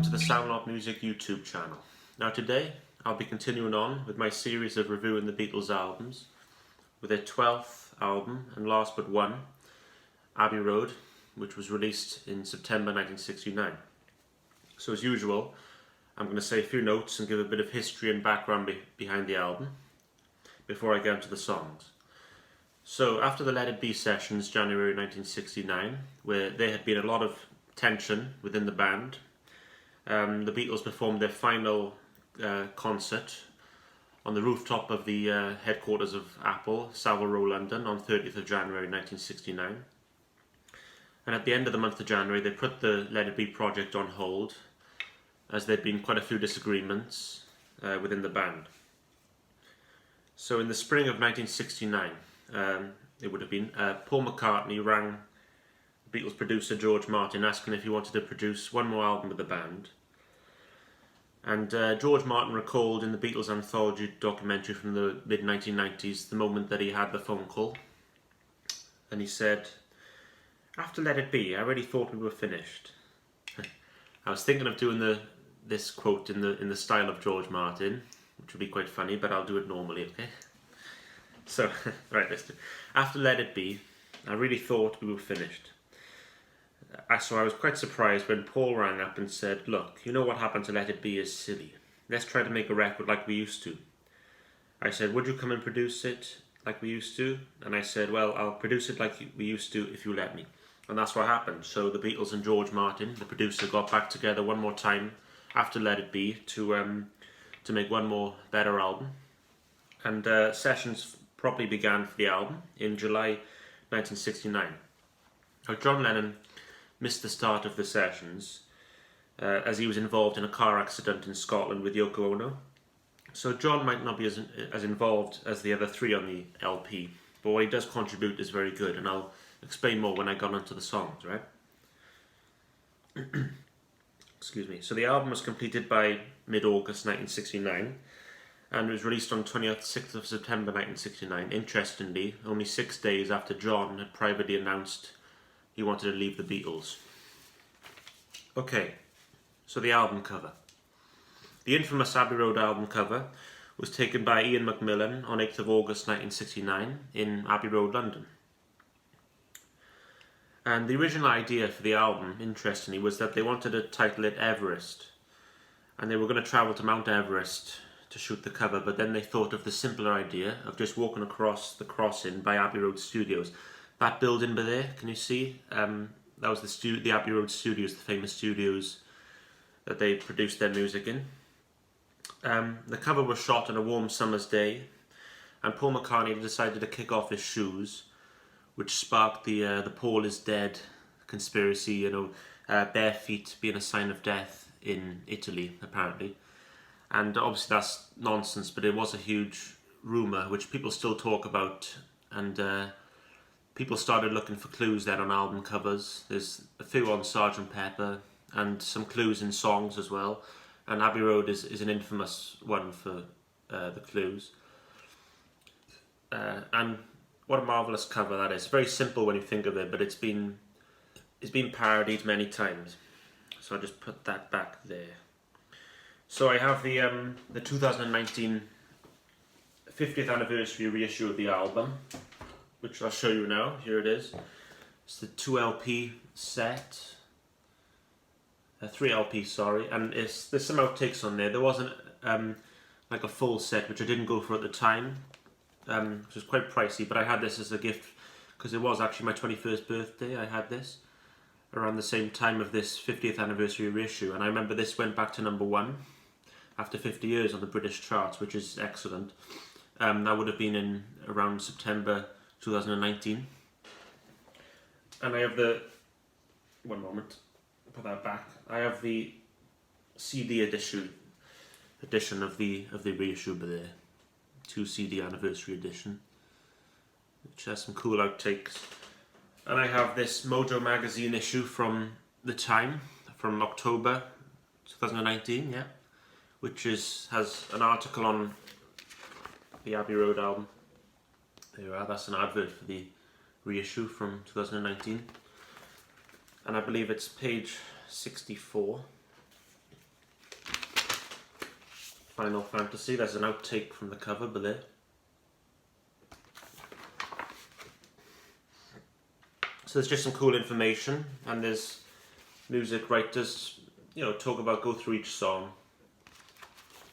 welcome to the Soundlot Music YouTube channel. Now today I'll be continuing on with my series of reviewing the Beatles albums with their 12th album and last but one, Abbey Road, which was released in September 1969. So as usual, I'm going to say a few notes and give a bit of history and background behind the album before I get into the songs. So after the Let It Be sessions, January 1969, where there had been a lot of tension within the band, the Beatles performed their final concert on the rooftop of the headquarters of Apple, Savile Row, London, on 30th of January 1969. And at the end of the month of January, they put the Let It Be project on hold, as there'd been quite a few disagreements within the band. So in the spring of 1969, it would have been, Paul McCartney rang Beatles producer George Martin asking if he wanted to produce one more album with the band. And George Martin recalled in the Beatles anthology documentary from the mid-1990s the moment that he had the phone call. And he said, "After Let It Be, I really thought we were finished." I was thinking of doing this quote in the style of George Martin, which would be quite funny, but I'll do it normally, okay? So, right, let's do. After Let It Be, I really thought we were finished. So I was quite surprised when Paul rang up and said, "Look, you know what happened to Let It Be is silly. Let's try to make a record like we used to." I said, "Would you come and produce it like we used to?" And I said, "Well, I'll produce it like we used to if you let me." And that's what happened. So the Beatles and George Martin, the producer, got back together one more time after Let It Be to make one more better album. And sessions properly began for the album in July 1969. Now, John Lennon missed the start of the sessions as he was involved in a car accident in Scotland with Yoko Ono. So John might not be as involved as the other three on the LP, but what he does contribute is very good, and I'll explain more when I get onto the songs, right? Excuse me. So the album was completed by mid-August 1969 and was released on 26th of September 1969, interestingly, only 6 days after John had privately announced he wanted to leave the Beatles. Okay, so the album cover. The infamous Abbey Road album cover was taken by Ian McMillan on 8th of August 1969 in Abbey Road, London. And the original idea for the album, interestingly, was that they wanted to title it Everest. And they were going to travel to Mount Everest to shoot the cover, but then they thought of the simpler idea of just walking across the crossing by Abbey Road Studios. That building by there, can you see? That was the Abbey Road Studios, the famous studios that they produced their music in. The cover was shot on a warm summer's day, and Paul McCartney decided to kick off his shoes, which sparked the Paul is dead conspiracy, bare feet being a sign of death in Italy, apparently. And obviously that's nonsense, but it was a huge rumour, which people still talk about, and people started looking for clues then on album covers. There's a few on Sgt. Pepper and some clues in songs as well. And Abbey Road is an infamous one for the clues. And what a marvellous cover that is. Very simple when you think of it, but it's been parodied many times. So I'll just put that back there. So I have the 2019 50th anniversary reissue of the album, which I'll show you now. Here it is. It's the 2 LP set. 3 LP, sorry. And there's some outtakes on there. There wasn't like a full set, which I didn't go for at the time, which was quite pricey, but I had this as a gift because it was actually my 21st birthday. I had this around the same time of this 50th anniversary reissue, and I remember this went back to number 1 after 50 years on the British charts, which is excellent. That would have been in around September 2019. And I have one moment, put that back. I have the CD edition of the reissue by there, 2 CD anniversary edition, which has some cool outtakes. And I have this Mojo magazine issue from the time, from October 2019, yeah, which has an article on the Abbey Road album. There you are, that's an advert for the reissue from 2019. And I believe it's page 64. Final Fantasy. There's an outtake from the cover below. So there's just some cool information, and there's music writers, talk about, go through each song,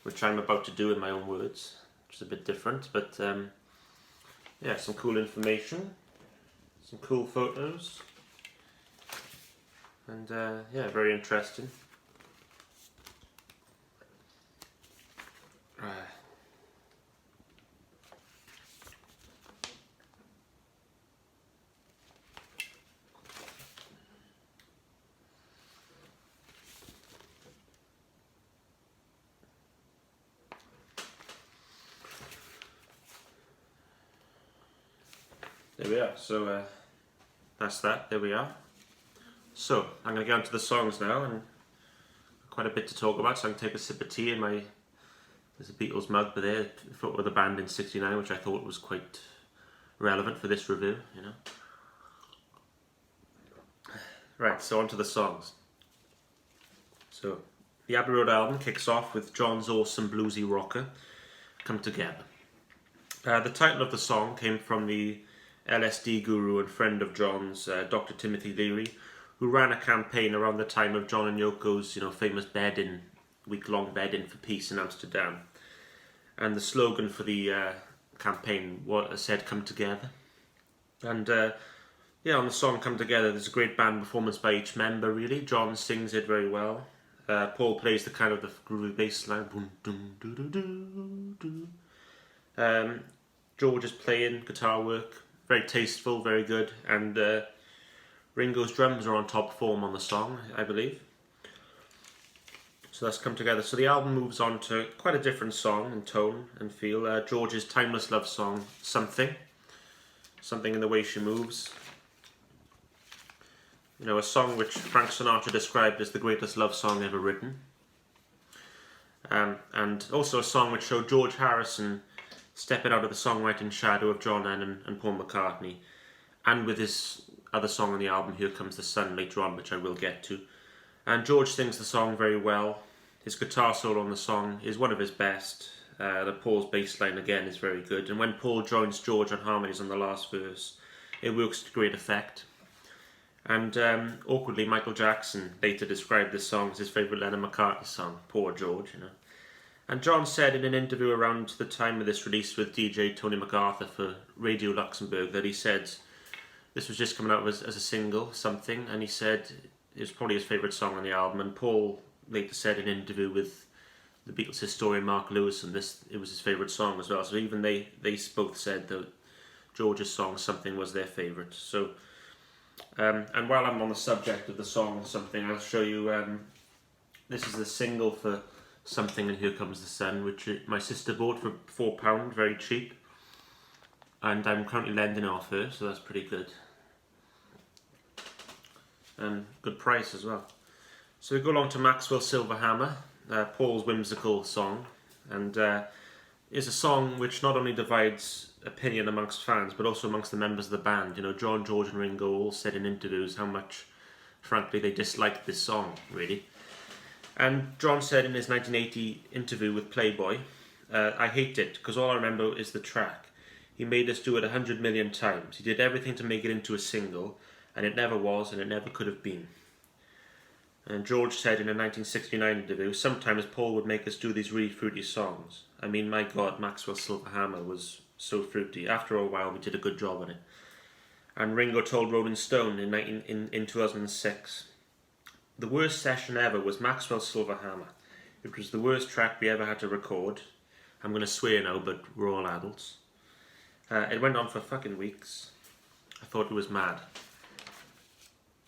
which I'm about to do in my own words, which is a bit different, but yeah, some cool information, some cool photos, and yeah, very interesting. There we are, so that's that, there we are. So, I'm going to get onto the songs now, and quite a bit to talk about, so I'm going to take a sip of tea in my, there's a Beatles mug there, a photo of the band in '69, which I thought was quite relevant for this review, Right, so onto the songs. So, the Abbey Road album kicks off with John's awesome bluesy rocker, Come Together. The title of the song came from the LSD guru and friend of John's, Dr. Timothy Leary, who ran a campaign around the time of John and Yoko's, famous week-long bed-in for peace in Amsterdam. And the slogan for the campaign said, "Come Together." And yeah, on the song "Come Together," there's a great band performance by each member, really. John sings it very well. Paul plays the kind of the groovy bass line. George is playing guitar work. Very tasteful, very good, and Ringo's drums are on top form on the song, I believe. So that's Come Together. So the album moves on to quite a different song in tone and feel. George's timeless love song, Something in the Way She Moves. A song which Frank Sinatra described as the greatest love song ever written. And also a song which showed George Harrison stepping out of the songwriting shadow of John Lennon and Paul McCartney, and with his other song on the album, Here Comes the Sun, later on, which I will get to. And George sings the song very well. His guitar solo on the song is one of his best. The Paul's bass line again is very good, and when Paul joins George on harmonies on the last verse, it works to great effect. And awkwardly, Michael Jackson later described this song as his favourite Lennon-McCartney song, Poor George, And John said in an interview around the time of this release with DJ Tony MacArthur for Radio Luxembourg that he said this was just coming out as a single, Something, and he said it was probably his favourite song on the album. And Paul later said in an interview with the Beatles historian Mark Lewis, and it was his favourite song as well. So even they both said that George's song Something was their favourite. So, and while I'm on the subject of the song Something, I'll show you. This is the single for Something and Here Comes the Sun, which my sister bought for £4, very cheap, and I'm currently lending it off her, so that's pretty good, and good price as well. So we go along to Maxwell Silver Hammer, Paul's whimsical song, and is a song which not only divides opinion amongst fans but also amongst the members of the band. John, George and Ringo all said in interviews how much, frankly, they disliked this song, really. And John said in his 1980 interview with Playboy, "I hate it because all I remember is the track. He made us do it 100 million times. He did everything to make it into a single, and it never was, and it never could have been." And George said in a 1969 interview, "Sometimes Paul would make us do these really fruity songs. I mean, my God, Maxwell Silver Hammer was so fruity. After a while, we did a good job on it." And Ringo told Rolling Stone in 2006, "The worst session ever was Maxwell Silver Hammer. It was the worst track we ever had to record. I'm going to swear now, but we're all adults. It went on for fucking weeks. I thought it was mad."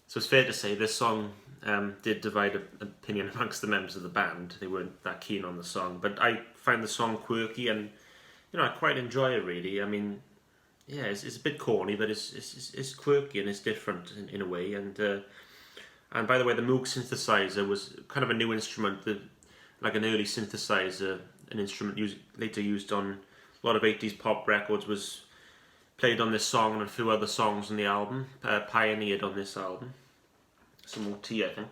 So it's fair to say this song did divide opinion amongst the members of the band. They weren't that keen on the song, but I find the song quirky, and I quite enjoy it, really. I mean, yeah, it's a bit corny, but it's quirky and it's different in a way. And by the way, the Moog synthesizer was kind of a new instrument, like an early synthesizer, an instrument later used on a lot of 80s pop records, was played on this song and a few other songs on the album, pioneered on this album. Some more tea, I think.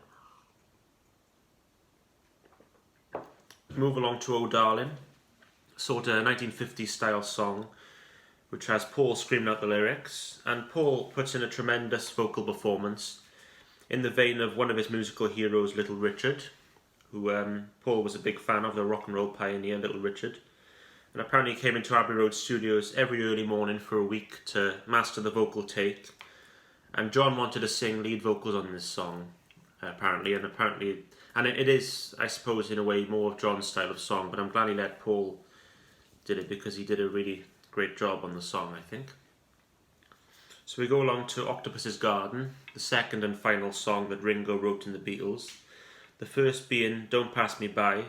move along to Oh Darling, sort of 1950s style song, which has Paul screaming out the lyrics, and Paul puts in a tremendous vocal performance in the vein of one of his musical heroes, Little Richard, who Paul was a big fan of, the rock and roll pioneer, Little Richard. And apparently he came into Abbey Road studios every early morning for a week to master the vocal take. And John wanted to sing lead vocals on this song, apparently. And it is, I suppose, in a way, more of John's style of song, but I'm glad he let Paul did it because he did a really great job on the song, I think. So we go along to Octopus's Garden, the second and final song that Ringo wrote in the Beatles. The first being Don't Pass Me By.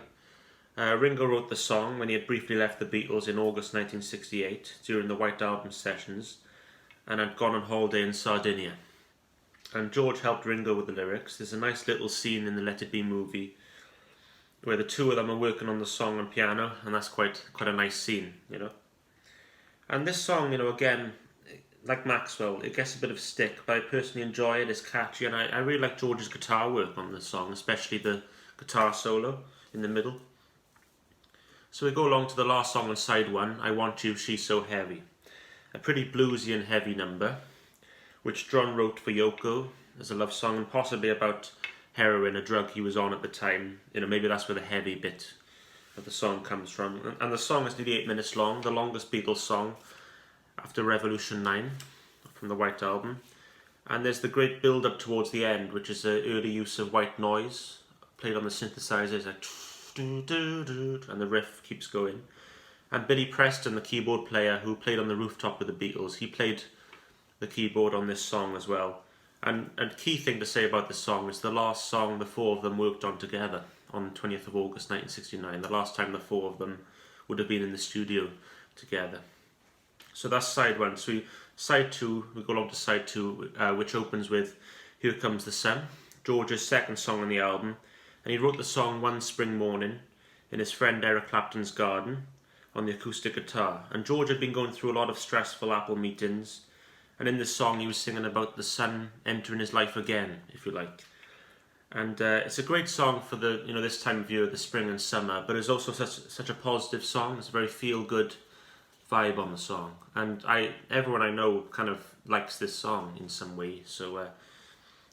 Ringo wrote the song when he had briefly left the Beatles in August 1968 during the White Album sessions and had gone on holiday in Sardinia. And George helped Ringo with the lyrics. There's a nice little scene in the Let It Be movie where the two of them are working on the song on piano, and that's quite a nice scene, you know. And this song, you know, again, like Maxwell, it gets a bit of stick, but I personally enjoy it. It's catchy, and I really like George's guitar work on this song, especially the guitar solo in the middle. So we go along to the last song on side one, I Want You, She's So Heavy. A pretty bluesy and heavy number, which John wrote for Yoko as a love song, and possibly about heroin, a drug he was on at the time. You know, maybe that's where the heavy bit of the song comes from. And the song is nearly 8 minutes long, the longest Beatles song after Revolution 9 from the White Album. And there's the great build-up towards the end, which is the early use of white noise played on the synthesizers, like and the riff keeps going. And Billy Preston, the keyboard player who played on the rooftop with the Beatles, he played the keyboard on this song as well. And key thing to say about this song is the last song the four of them worked on together on 20th of August 1969, the last time the four of them would have been in the studio together. So that's side one. So side two, we go along to side two, which opens with Here Comes the Sun, George's second song on the album. And he wrote the song one spring morning in his friend Eric Clapton's garden on the acoustic guitar. And George had been going through a lot of stressful Apple meetings, and in this song he was singing about the sun entering his life again, if you like. And it's a great song for the, you know, this time of year, the spring and summer, but it's also such a positive song. It's a very feel-good vibe on the song, and everyone I know kind of likes this song in some way, so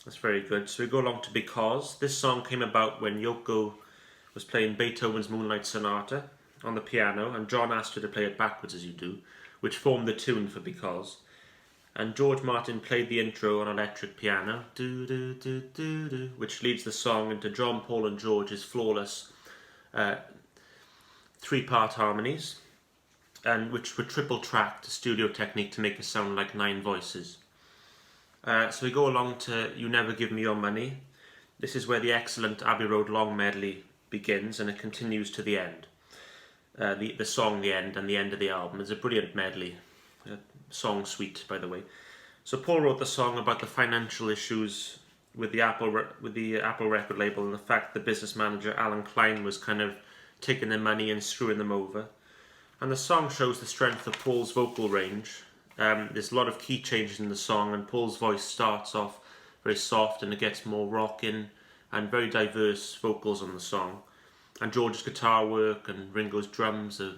that's very good. So we go along to Because. This song came about when Yoko was playing Beethoven's Moonlight Sonata on the piano, and John asked her to play it backwards as you do, which formed the tune for Because. And George Martin played the intro on electric piano, do do do do do, which leads the song into John, Paul and George's flawless three-part harmonies, and which were triple tracked to studio technique to make it sound like 9 voices. So we go along to You Never Give Me Your Money. This is where the excellent Abbey Road long medley begins, and it continues to the end. The song, the end, and the end of the album. It's a brilliant medley. Song suite, by the way. So Paul wrote the song about the financial issues with the Apple record label, and the fact the business manager Alan Klein was kind of taking their money and screwing them over. And the song shows the strength of Paul's vocal range. There's a lot of key changes in the song, and Paul's voice starts off very soft and it gets more rocking, and very diverse vocals on the song. And George's guitar work and Ringo's drums are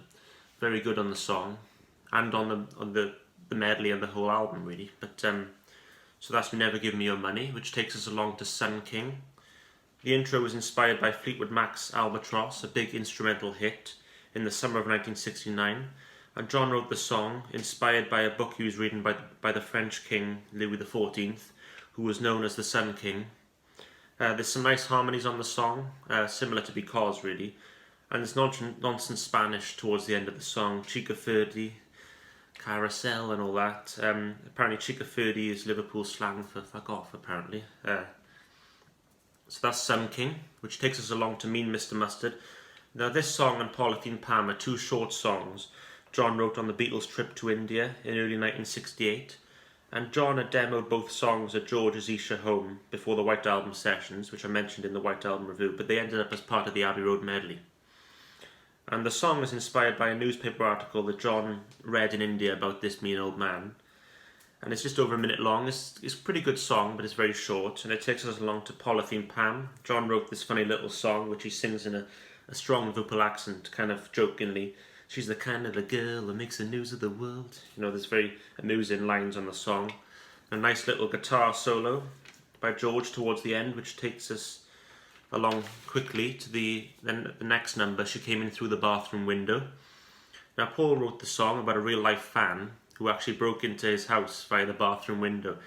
very good on the song, and on the medley and the whole album really. But so that's You Never Give Me Your Money, which takes us along to Sun King. The intro was inspired by Fleetwood Mac's Albatross, a big instrumental hit in the summer of 1969. And John wrote the song inspired by a book he was reading by the French king Louis XIV, who was known as the Sun King. There's some nice harmonies on the song, similar to Because really, and there's nonsense Spanish towards the end of the song, Chica Ferdi, Carousel and all that. Apparently Chica Ferdi is Liverpool slang for fuck off, apparently. So that's Sun King, which takes us along to Mean Mr. Mustard. Now this song and Polythene Palm are two short songs John wrote on the Beatles' trip to India in early 1968, and John had demoed both songs at George's Isha home before the White Album sessions, which I mentioned in the White Album review, but they ended up as part of the Abbey Road medley. And the song is inspired by a newspaper article that John read in India about this mean old man, and it's just over a minute long. It's a pretty good song, but it's very short, and it takes us along to Polythene Pam. John wrote this funny little song which he sings in a a strong Liverpool accent, kind of jokingly. She's the kind of the girl that makes the news of the world. You know, there's very amusing lines on the song. A nice little guitar solo by George towards the end, which takes us along quickly to the next number, She Came In Through the Bathroom Window. Now, Paul wrote the song about a real life fan who actually broke into his house via the bathroom window.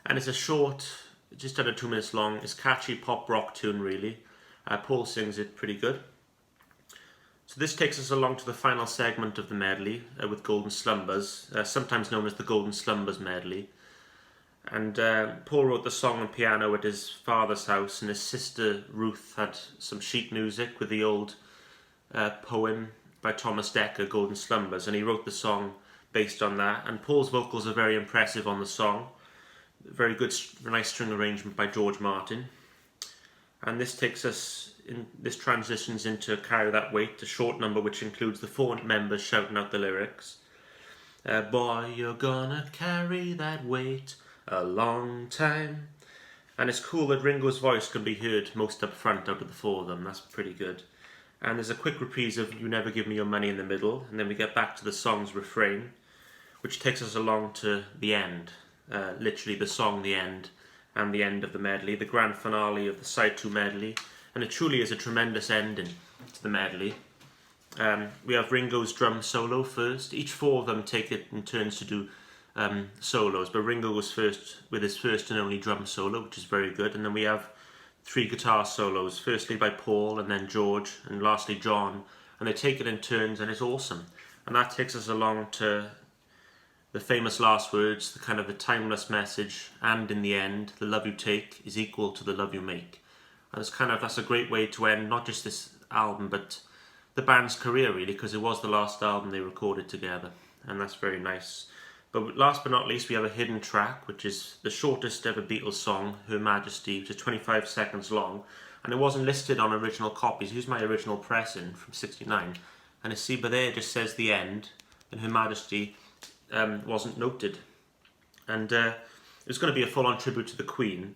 And it's a short, just under 2 minutes long, it's catchy pop rock tune really. Paul sings it pretty good. So this takes us along to the final segment of the medley with Golden Slumbers, sometimes known as the Golden Slumbers medley. And Paul wrote the song on piano at his father's house, and his sister Ruth had some sheet music with the old poem by Thomas Dekker, Golden Slumbers, and he wrote the song based on that. And Paul's vocals are very impressive on the song. Very good, nice string arrangement by George Martin. And this transitions into Carry That Weight, a short number which includes the 4 members shouting out the lyrics. Boy, you're gonna carry that weight a long time. And it's cool that Ringo's voice can be heard most up front out of the 4 of them. That's pretty good. And there's a quick reprise of You Never Give Me Your Money in the middle, and then we get back to the song's refrain, which takes us along to the end. Literally the song, the end, and the end of the medley, the grand finale of the side 2 medley. And it truly is a tremendous ending to the medley. We have Ringo's drum solo first. Each 4 of them take it in turns to do solos, but Ringo was first with his first and only drum solo, which is very good. And then we have 3 guitar solos, firstly by Paul, and then George, and lastly John. And they take it in turns, and it's awesome. And that takes us along to the famous last words, the kind of the timeless message, and in the end, the love you take is equal to the love you make. And that's a great way to end not just this album, but the band's career really, because it was the last album they recorded together, and that's very nice. But last but not least, we have a hidden track, which is the shortest ever Beatles song, Her Majesty, which is 25 seconds long, and it wasn't listed on original copies. Here's my original pressing from '69, and but there it just says the end, and Her Majesty wasn't noted. And it was going to be a full-on tribute to the Queen,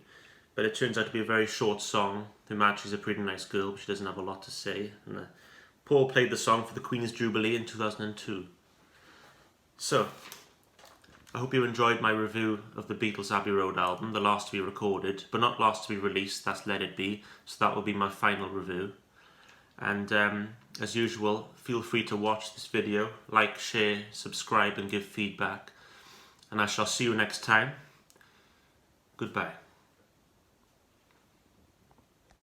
but it turns out to be a very short song. Her Majesty's a pretty nice girl, but she doesn't have a lot to say. And Paul played the song for the Queen's Jubilee in 2002. So, I hope you enjoyed my review of the Beatles Abbey Road album, the last to be recorded, but not last to be released. That's Let It Be, so that will be my final review. And as usual, feel free to watch this video, like, share, subscribe and give feedback. And I shall see you next time. Goodbye.